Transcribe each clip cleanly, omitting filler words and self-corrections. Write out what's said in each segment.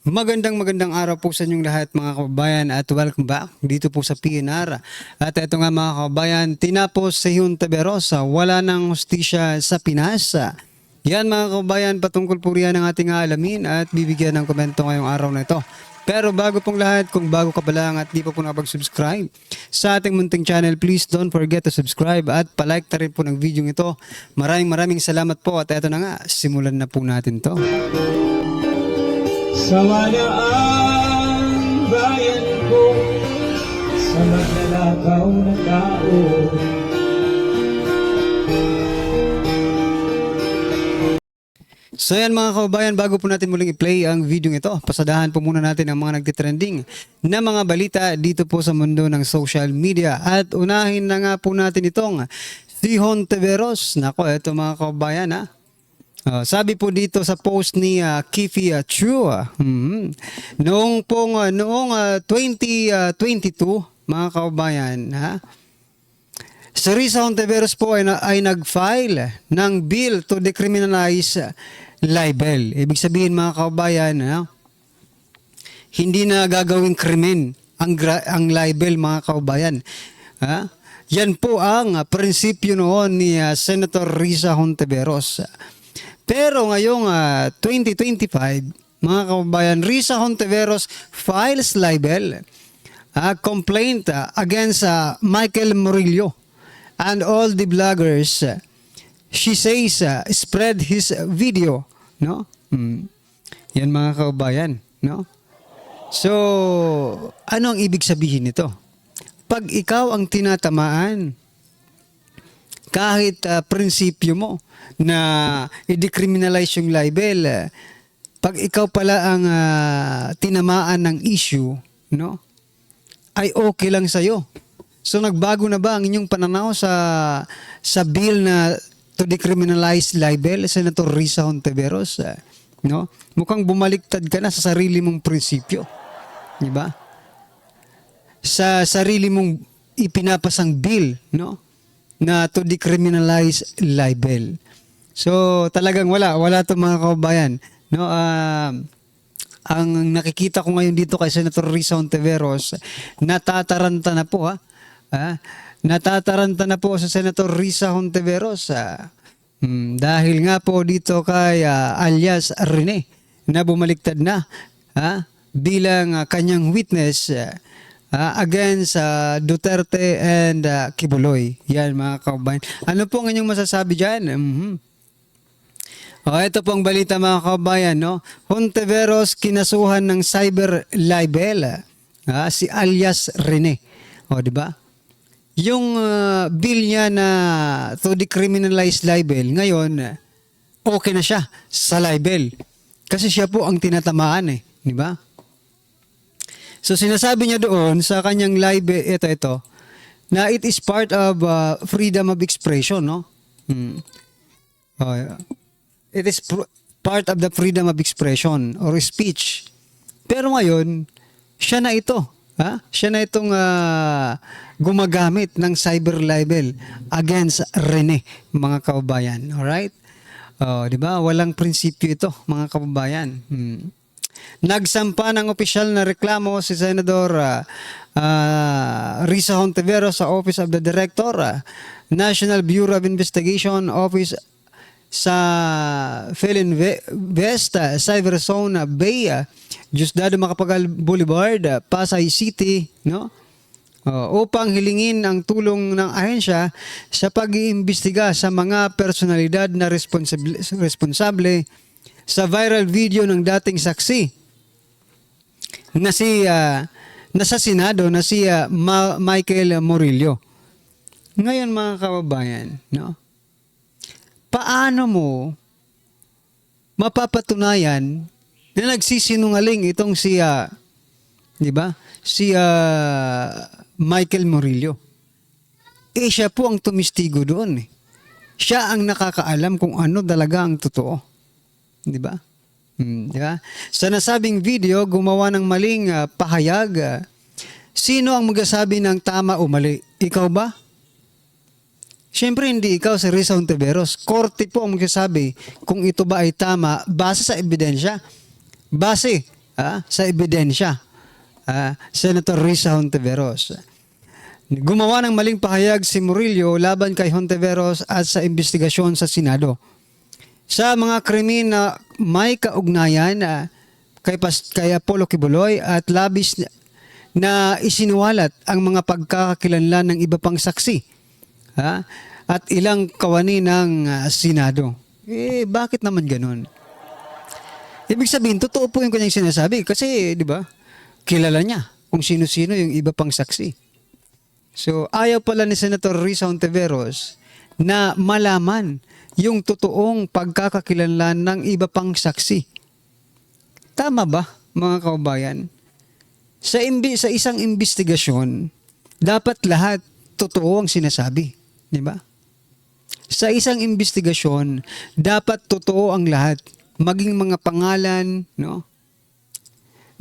Magandang araw po sa inyong lahat mga kababayan at welcome back dito po sa PNR. At ito nga mga kababayan, tinapos sa Junta Verosa, wala nang hustisya sa Pinas. Yan mga kababayan, patungkol po riyan ang ating alamin at bibigyan ng komento ngayong araw na ito. Pero bago pong lahat, kung bago ka pa lang at di pa po nakapag-subscribe sa ating munting channel, please don't forget to subscribe at palike na rin po ng video ito. Maraming salamat po at ito na nga, simulan na po natin to. Sawa na ang bayan ko sa magnanakaw na tao. So yan mga kababayan, bago po natin muling i-play ang video ito, pasadahan po muna natin ang mga nagtitrending na mga balita dito po sa mundo ng social media. At unahin na nga po natin itong si Hontiveros. Nako, ito mga kababayan ha. Sabi po dito sa post ni Kifi Chu, noong 2022 mga kababayan, ha, si Risa Hontiveros po ay nag-file ng bill to decriminalize libel. Ibig sabihin mga kababayan, ha, hindi na gagawing krimen ang libel mga kababayan. Ha? Yan po ang prinsipyo noon ni Senator Risa Hontiveros. Pero ngayong 2025, mga kababayan, Risa Hontiveros files libel complaint against Michael Murillo and all the bloggers. She says spread his video, no? Yan mga kababayan, no? So, ano ang ibig sabihin nito? Pag ikaw ang tinatamaan, kahit prinsipyo mo na i-decriminalize yung libel, pag ikaw pala ang tinamaan ng issue, no, ay okay lang sa'yo. So nagbago na ba ang inyong pananaw sa bill na to decriminalize libel, Senator Risa Hontiveros? No? Mukhang bumaliktad ka na sa sarili mong prinsipyo. Di ba? Sa sarili mong ipinapasang bill, no, na to decriminalize libel. So talagang wala to mga kababayan, no. Ang nakikita ko ngayon dito kay Senator Risa Hontiveros, natataranta na po natataranta na po sa Senator Risa Hontiveros dahil nga po dito kay alias Rene na bumaliktad na bilang kanyang witness against Duterte and Kibuloy. Yan mga kababayan. Ano po ang inyong masasabi dyan? Ito pong balita mga kababayan, no? Hontiveros kinasuhan ng cyber libel, si alias Rene. Di ba? Yung bill niya na to decriminalize libel, ngayon, okay na siya sa libel. Kasi siya po ang tinatamaan di ba? So sinasabi niya doon sa kanyang live ito na it is part of freedom of expression, no? It is part of the freedom of expression or speech. Pero ngayon, siya na ito, siya na itong gumagamit ng cyber libel against Rene, mga kababayan. All right? Di ba? Walang prinsipyo ito, mga kababayan. Nagsampa ng opisyal na reklamo si Senador Risa Hontiveros sa Office of the Director, National Bureau of Investigation Office sa Philinvest, Cyber Zone Bay, Diosdado Macapagal Boulevard, Pasay City, no? Upang hilingin ang tulong ng ahensya sa pag-iimbestiga sa mga personalidad na responsable sa viral video ng dating saksi na sa Senado na si Michael Murillo. Ngayon mga kababayan, no? Paano mo mapapatunayan na nagsisinungaling itong di ba? Si Michael Murillo. Siya po ang tumistigo doon. Siya ang nakakaalam kung ano talaga ang totoo. Di ba? Di ba? Sa nasabing video, gumawa ng maling pahayag. Sino ang magsasabi ng tama o mali? Ikaw ba? Siyempre hindi ikaw si Risa Hontiveros. Korte po ang magsasabi kung ito ba ay tama base sa ebidensya. Base sa ebidensya. Senator Risa Hontiveros. Gumawa ng maling pahayag si Murillo laban kay Hontiveros at sa investigasyon sa Senado. Sa mga krimen na may kaugnayan kay Apollo Kibuloy at labis na isinuwalat ang mga pagkakakilanlan ng iba pang saksi at ilang kawani ng Senado. Bakit naman ganun? Ibig sabihin, totoo po yung kanyang sinasabi kasi, di ba, kilala niya kung sino-sino yung iba pang saksi. So, ayaw pala ni Senator Risa Hontiveros na malaman yung totoong pagkakakilanlan ng iba pang saksi. Tama ba, mga kaubayan? Sa isang investigasyon, dapat lahat totoo ang sinasabi. Di ba? Sa isang investigasyon, dapat totoo ang lahat. Maging mga pangalan, no?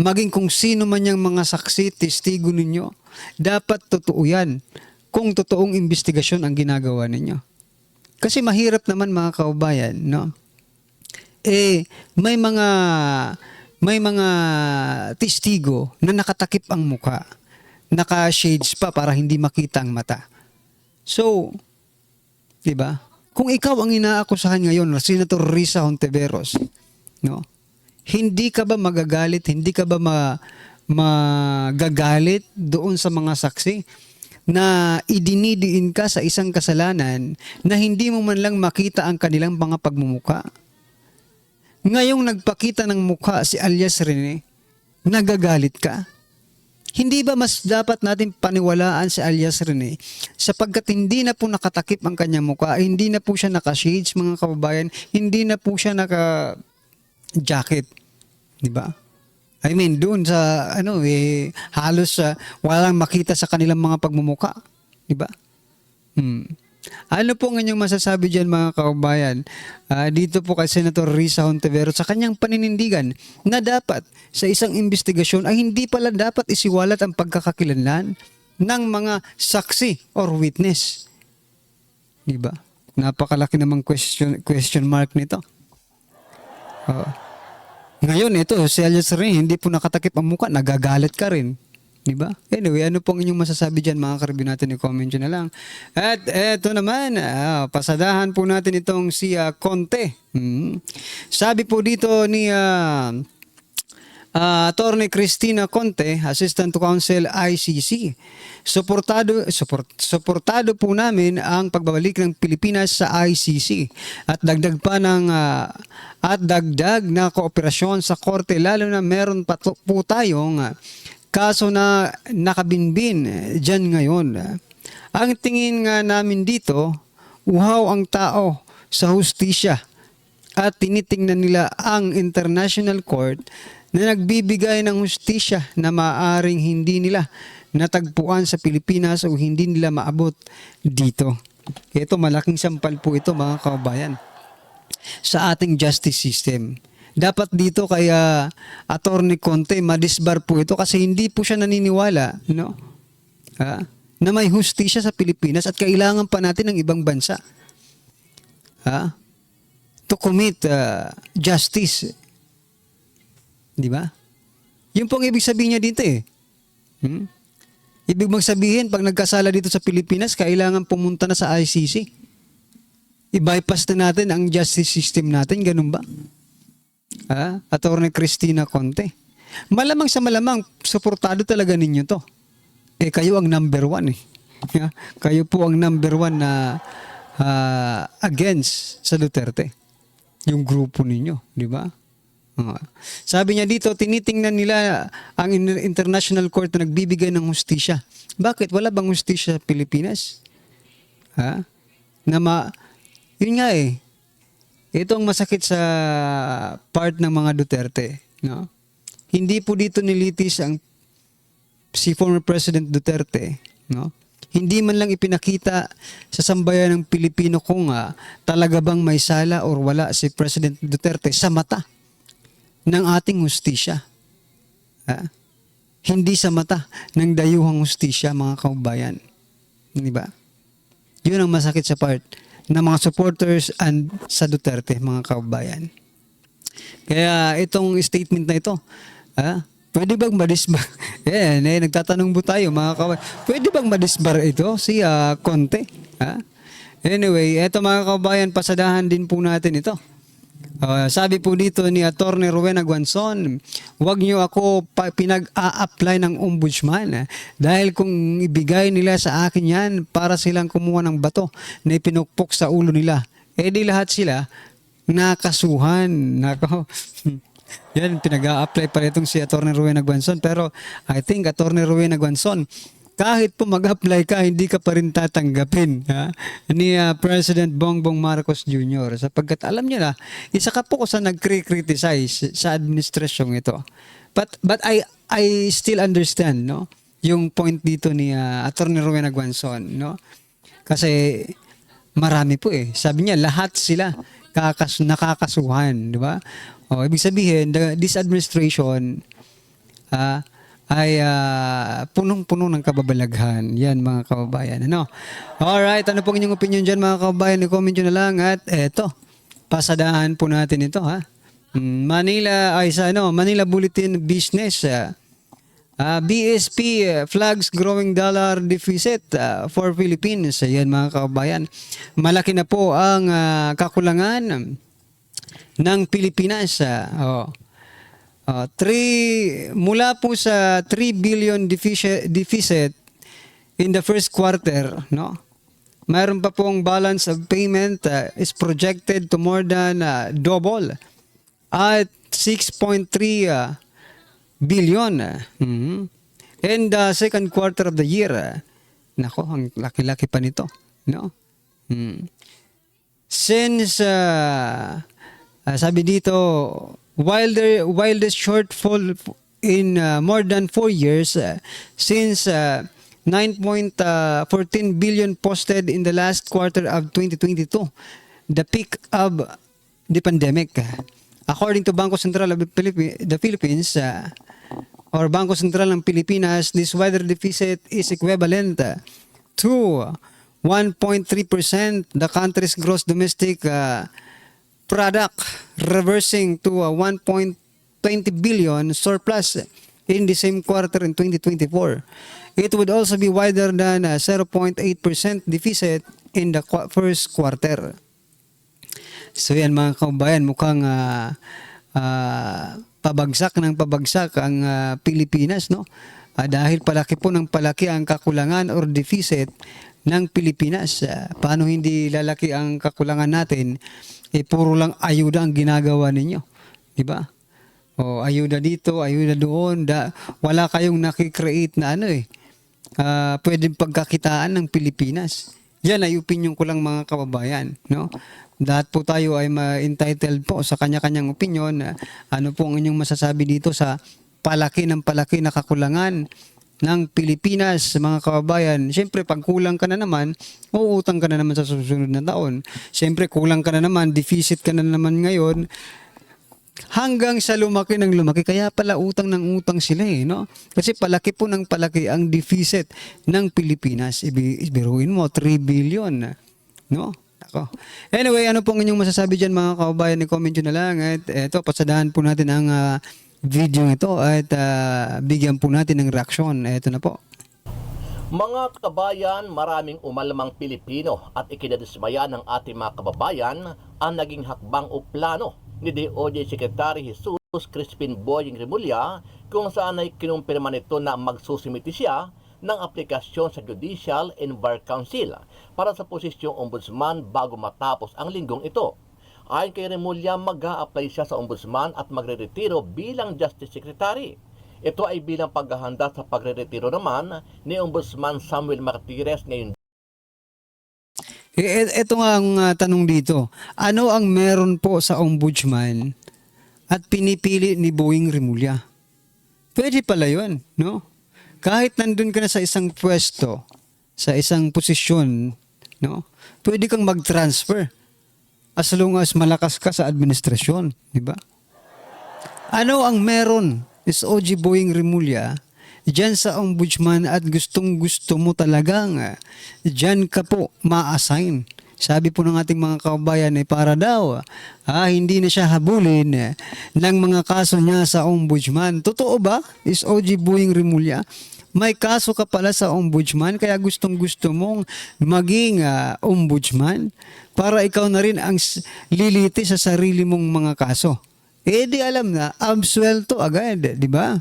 Maging kung sino man yung mga saksi, testigo ninyo, dapat totoo yan kung totoong investigasyon ang ginagawa ninyo. Kasi mahirap naman mga kaubayan, no? May mga testigo na nakatakip ang muka, naka-shades pa para hindi makita ang mata. So, di ba? Kung ikaw ang inaakusahan ngayon, Senator Risa Hontiveros, no? Hindi ka ba magagalit, hindi ka ba magagalit doon sa mga saksi na idinidiin ka sa isang kasalanan na hindi mo man lang makita ang kanilang mga pagmumuka? Ngayong nagpakita ng mukha si alias Rene, nagagalit ka? Hindi ba mas dapat natin paniwalaan si alias Rene sapagkat hindi na po nakatakip ang kanyang mukha, hindi na po siya naka-shades mga kababayan, hindi na po siya naka-jacket, di ba? I mean, doon sa halos walang makita sa kanilang mga pagmumuka, di ba? Ano po ang inyong masasabi diyan mga kababayan? Dito po kay Senator Risa Hontiveros sa kanyang paninindigan na dapat sa isang investigasyon ay hindi pala dapat isiwalat ang pagkakakilanlan ng mga saksi or witness. Diba? Napakalaki namang question mark nito. Ngayon ito, si alias Rene, hindi po nakatakip ang mukha, nagagalit ka rin. Diba? Anyway, ano pong inyong masasabi dyan mga karibyo natin? I-comment nyo na lang. At eto naman, pasadahan po natin itong si Conte. Sabi po dito ni Attorney Cristina Conte, Assistant to Counsel ICC, suportado po namin ang pagbabalik ng Pilipinas sa ICC at dagdag na kooperasyon sa korte, lalo na meron pa po tayong kaso na nakabinbin dyan ngayon. Ang tingin nga namin dito, uhaw ang tao sa hustisya at tinitingnan nila ang International Court na nagbibigay ng hustisya na maaaring hindi nila natagpuan sa Pilipinas o hindi nila maabot dito. Ito, malaking sampal po ito mga kababayan sa ating justice system. Dapat dito kaya Attorney Conte madisbar po ito kasi hindi po siya naniniwala, no? Na may hustisya sa Pilipinas at kailangan pa natin ng ibang bansa to commit justice. Di ba? Yun pong ibig sabihin niya dito eh. Ibig magsabihin pag nagkasala dito sa Pilipinas kailangan pumunta na sa ICC. I-bypass na natin ang justice system natin, ganun ba? Attorney Cristina Conte. Malamang sa malamang, suportado talaga ninyo to. Kayo ang number one eh. Kayo po ang number one na against sa Duterte. Yung grupo ninyo, di ba? Sabi niya dito, tinitingnan nila ang International Court na nagbibigay ng hustisya. Bakit? Wala bang hustisya sa Pilipinas? Yun nga eh. Ito ang masakit sa part ng mga Duterte, no? Hindi po dito nilitis si former President Duterte, no? Hindi man lang ipinakita sa sambayan ng Pilipino kung talaga bang may sala or wala si President Duterte sa mata ng ating hustisya. Hindi sa mata ng dayuhang hustisya, mga kababayan. Di ba? Yun ang masakit sa part ng mga supporters and sa Duterte, mga kababayan. Kaya itong statement na ito, Ha? Pwede bang madisbar? Nagtatanong po tayo mga kababayan. Pwede bang madisbar ito si Conte? Ha? Anyway, eto mga kababayan, pasadahan din po natin ito. Sabi po dito ni Attorney Rowena Guanzon, huwag niyo ako pinag-a-apply ng ombudsman dahil kung ibigay nila sa akin yan para silang kumuha ng bato na ipinukpok sa ulo nila, di lahat sila nakasuhan. Nako. Yan, pinag-a-apply pa itong si Attorney Rowena Guanzon. Pero I think Attorney Rowena Guanzon, kahit po mag-apply ka, hindi ka pa rin tatanggapin ni President Bongbong Marcos Jr. Sapagkat alam niyo na, isa ka po sa nag-criticize sa administrasyong ito. But I still understand, no, yung point dito ni Attorney Rowena Guanzon, no? Kasi marami po Sabi niya, lahat sila nakakasuhan, di ba? Ibig sabihin, this administration ay punong-puno ng kababalaghan. Yan mga kababayan. Ano? Alright, ano pong inyong opinion dyan mga kababayan? I-comment nyo na lang at eto, pasadahan po natin ito ha. Manila Bulletin Business. BSP flags growing dollar deficit for Philippines. Yan mga kababayan. Malaki na po ang kakulangan ng Pilipinas. Mula po sa 3 billion deficit in the first quarter, no? Mayroon pa pong balance of payment is projected to more than double at 6.3 billion. In the second quarter of the year. Nako, ang laki-laki pa nito, no? Since sabi dito, while the shortfall in more than 4 years since 9.14 billion posted in the last quarter of 2022, the peak of the pandemic. According to Bangko Sentral of the Philippines, or Bangko Sentral ng Pilipinas, this weather deficit is equivalent to 1.3% the country's gross domestic product, reversing to a 1.20 billion surplus in the same quarter in 2024. It would also be wider than a 0.8% deficit in the first quarter. So yan mga kababayan, mukhang pabagsak ng pabagsak ang Pilipinas, no? Dahil palaki po ng palaki ang kakulangan or deficit ng Pilipinas. Paano hindi lalaki ang kakulangan natin? Puro lang ayuda ang ginagawa ninyo. Di ba? Ayuda dito, ayuda doon. Wala kayong nakikreate na pwedeng pagkakitaan ng Pilipinas. Yan ay opinion ko lang mga kababayan. No? Lahat po tayo ay entitled po sa kanya-kanyang opinion. Ano po ang inyong masasabi dito sa palaki ng palaki na kakulangan ng Pilipinas, mga kababayan? Siyempre, pag kulang ka na naman, uutang ka na naman sa susunod na taon. Siyempre, kulang ka na naman, deficit ka na naman ngayon, hanggang sa lumaki ng lumaki. Kaya pala utang ng utang sila no? Kasi palaki po ng palaki ang deficit ng Pilipinas. Ibiruin mo, 3 billion. No? Ako. Anyway, ano pong inyong masasabi dyan mga kababayan? I-comment nyo na lang. At eto, pasadahan po natin ang video ito at bigyan po natin ng reaksyon. Ito na po. Mga kababayan, maraming umalmang Pilipino at ikinadismaya ng ating mga kababayan ang naging hakbang o plano ni DOJ Secretary Jesus Crispin Boying Remulla, kung saan ay kinumpirma nito na magsusimiti siya ng aplikasyon sa Judicial and Bar Council para sa posisyong ombudsman bago matapos ang linggong ito. Ayon kay Remulla, mag-a-apply siya sa ombudsman at magre-retiro bilang Justice Secretary. Ito ay bilang paghahanda sa pagre-retiro naman ni Ombudsman Samuel Martires ngayon. Ito nga ang tanong dito. Ano ang meron po sa ombudsman at pinipili ni Boying Remulla? Pwede pala yun, no? Kahit nandun ka na sa isang pwesto, sa isang posisyon, no? Pwede kang mag-transfer as long as malakas ka sa administrasyon, di ba? Ano ang meron is OG Boying Remulla dyan sa ombudsman at gustong-gusto mo talagang dyan ka po ma-assign Sabi po ng ating mga kababayan para daw hindi na siya habulin ng mga kaso niya sa ombudsman. Totoo ba? Is OG Boying Rimulya? May kaso ka pala sa ombudsman kaya gustong-gusto mong maging ombudsman para ikaw na rin ang liliti sa sarili mong mga kaso. Di alam na, absuelto agad, di ba?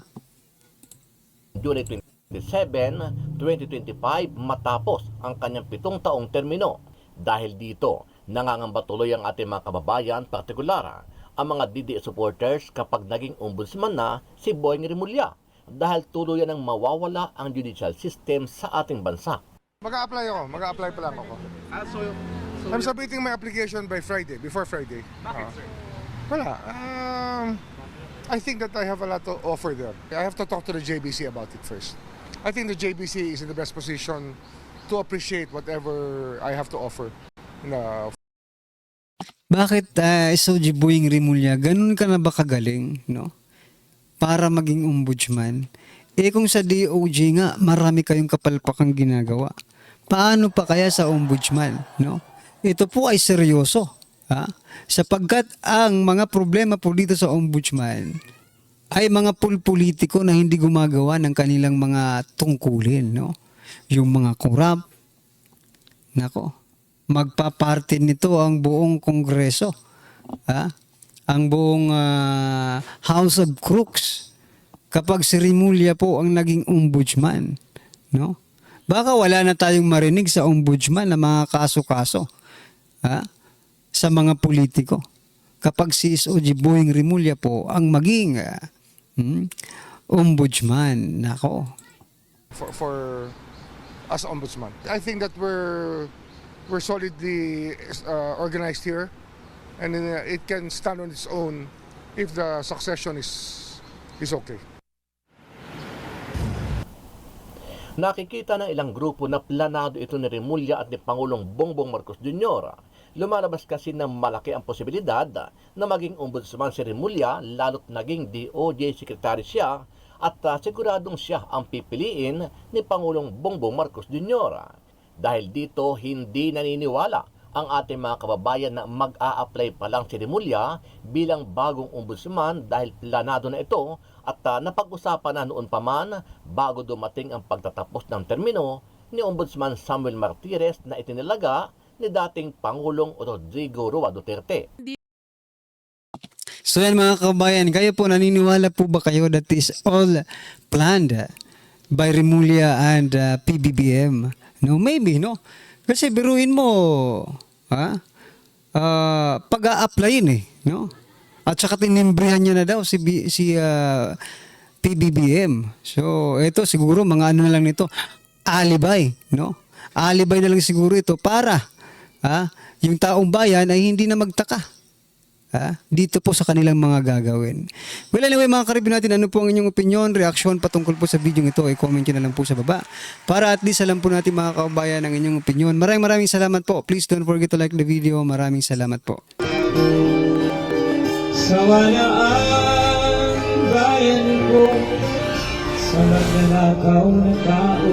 July 27, 2025 matapos ang kanyang 7 taong termino. Dahil dito, nangangamba tuloy ang ating mga kababayan, partikular ang mga DDS supporters kapag naging ombudsman na si Boying Rimulya dahil tuluyan ng mawawala ang judicial system sa ating bansa. Mag-a-apply pa lang ako. I'm submitting my application by Friday, before Friday. Bakit, sir? Wala. I think that I have a lot to offer there. I have to talk to the JBC about it first. I think the JBC is in the best position to appreciate whatever I have to offer. Bakit SOG Boying Rimulya, ganun ka na ba kagaling, no? Para maging ombudsman? Kung sa DOJ nga, marami kayong kapalpakang ginagawa. Paano pa kaya sa ombudsman, no? Ito po ay seryoso, sapagkat ang mga problema po dito sa ombudsman ay mga politiko na hindi gumagawa ng kanilang mga tungkulin, no? Yung mga corrupt, nako, magpaparte nito ang buong Kongreso, ang buong House of Crooks kapag si Rimulya po ang naging ombudsman, no? Baka wala na tayong marinig sa ombudsman na mga kaso-kaso sa mga politiko kapag si SOG Boying Rimulya po ang maging ombudsman, nako. For as ombudsman, I think that we're solidly organized here, and it can stand on its own if the succession is okay. Nakikita ng ilang grupo na planado ito ni Rimulya at ni Pangulong Bongbong Marcos Jr. Lumalabas kasi na malaki ang posibilidad na maging ombudsman si Rimulya lalo't naging DOJ Secretary siya at siguradong siya ang pipiliin ni Pangulong Bongbong Marcos Jr. Dahil dito, hindi naniniwala ang ating mga kababayan na mag-a-apply pa lang si Rimulya bilang bagong ombudsman dahil planado na ito at napag-usapan na noon pa man bago dumating ang pagtatapos ng termino ni Ombudsman Samuel Martires na itinilaga ni dating Pangulong Rodrigo Roa Duterte. So yan mga kabayan, kayo po naniniwala po ba kayo that is all planned by Rimulya and PBBM? No, maybe, no? Kasi biruin mo, pag-a-applyin no? At saka tinimbrihan niya na daw si PBBM. So, ito siguro mga ano na lang nito, alibay, no? Alibay na lang siguro ito para yung taong bayan ay hindi na magtaka dito po sa kanilang mga gagawin. Well, anyway mga karibin natin, ano po ang inyong opinion, reaksyon patungkol po sa video ito, i-comment nyo na lang po sa baba para at least alam po natin mga kababayan ang inyong opinion. Maraming salamat po. Please don't forget to like the video. Maraming salamat po. Sawa na ang bayan ko sa magnanakaw na tao.